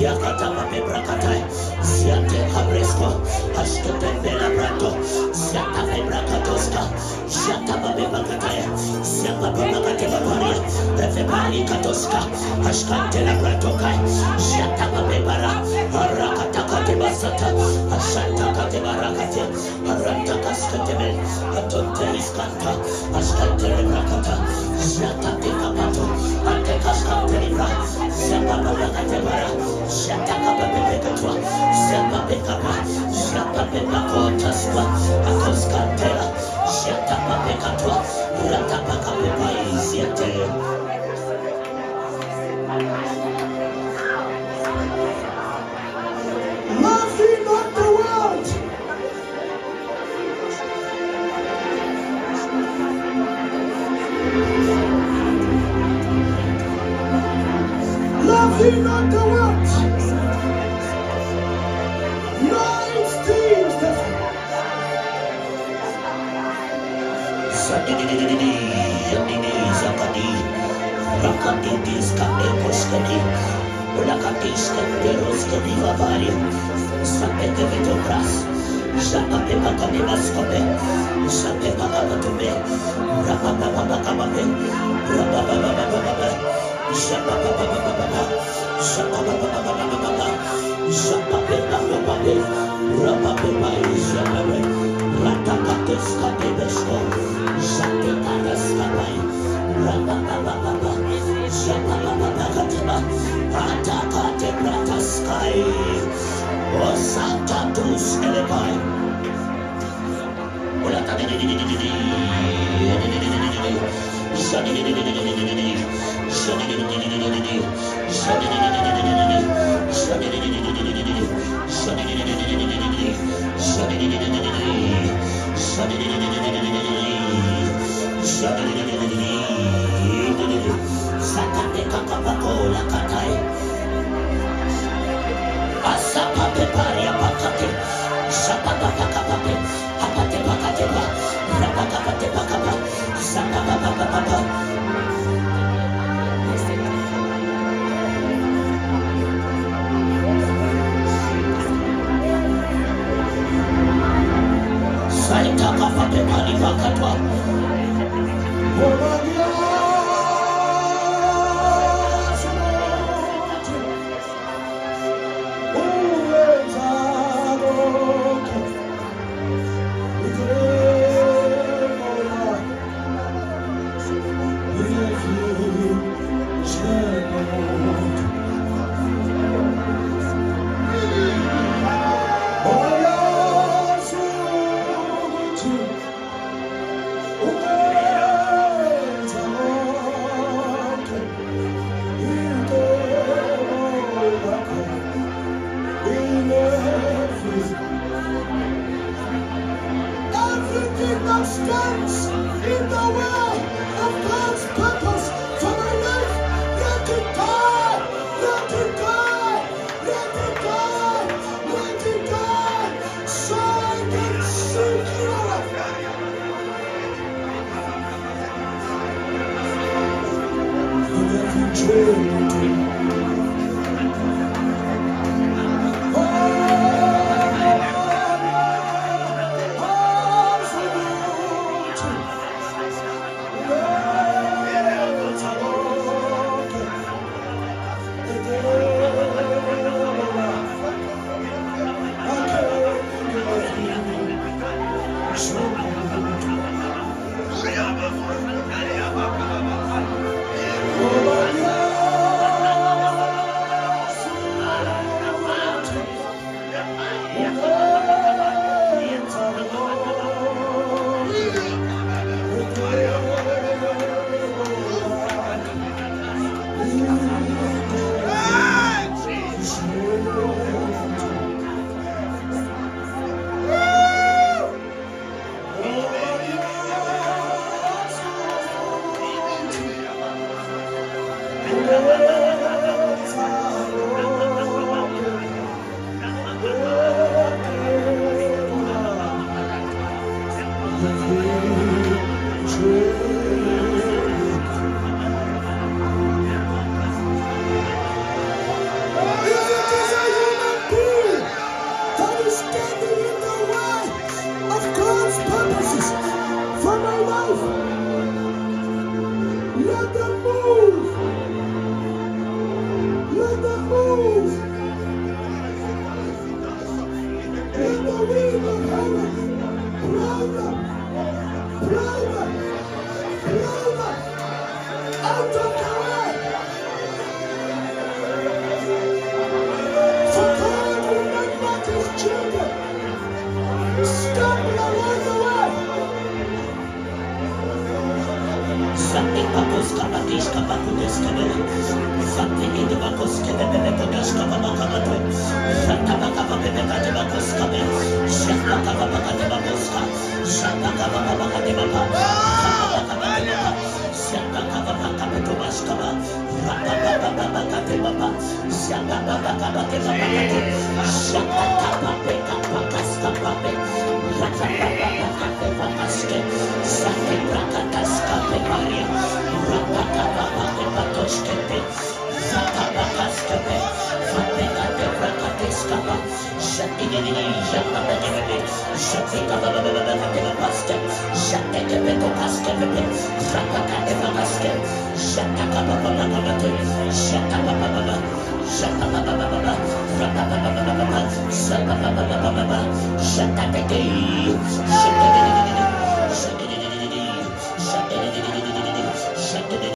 Yakata Pape Brakatai, Siate Cabresco, Ashkete Bela Brato, Siata Brakatoska, Shata Pape Brakatai, Siapa Bakate Babaria, Efebali Katoska, Ashkante La Bratokai, Shata Pape Bara, Arakata Katebasata, Ashanta Katebarakate, Aranta Kaskatebel, Atonte Iskanta, Ashkante Brakata, Shata Tekapato, Antekaskante Libra, Siapa Bakatebara, Shata Kapapekatwa, Siapa Pekapa, Shata Pekakotaspa, Akoskantela, Shata Papekatwa, Rata Pakapepa Isiate. Love ye not the world. Love ye not the world. Nice things that Sadididididi, Yadidi, Zakadi, Rakadidis, Kadekoskadi, Ulakatis, Kaderoskadi, Vavaria, Sapekavitobras, Sapekavitobras, Sapekavitobras, Rapapapapakababe, Rapapapapapapa, Sapapapapapapa, Sapapapapapapa, Sapapapapapa, Rapapapapapapa, Ratakates Kadebesko, Sapekadas Kabai, Rapapapapapa, Sapapapapakateba, Atakate Brataskai, Osatatus Elebai, Ulatadidididididi, Shadididididididi, Shadididididididi, Shadididididididi, Shadididididididi, Shadididididididi, Shadidididididi, Sakate Kakapakola Katai, Asapape Paria Pakate, Sapapapakapape, Apate Pakateba, Rapakapate Pakapa, Sapapapapapa. Saita Kapape Pali Pakatwa. Everything that stands in the way of God's purpose for my life, let it die, let it die, let it die, let it die, so I can see you. Out of the way. For God will not let his children stumble along the way. Something bakos kabadish kabakudes kabele. Something in the bakos kabele kodash kabakabatu. Shatabakababele bakos kabele. Shatabakababele bakos kabele. Shatabakababele bakos kabele. Shatabakababele bakos kabele. Rapapapapapapapapapa. Shatabakababele bakos kabele. Shut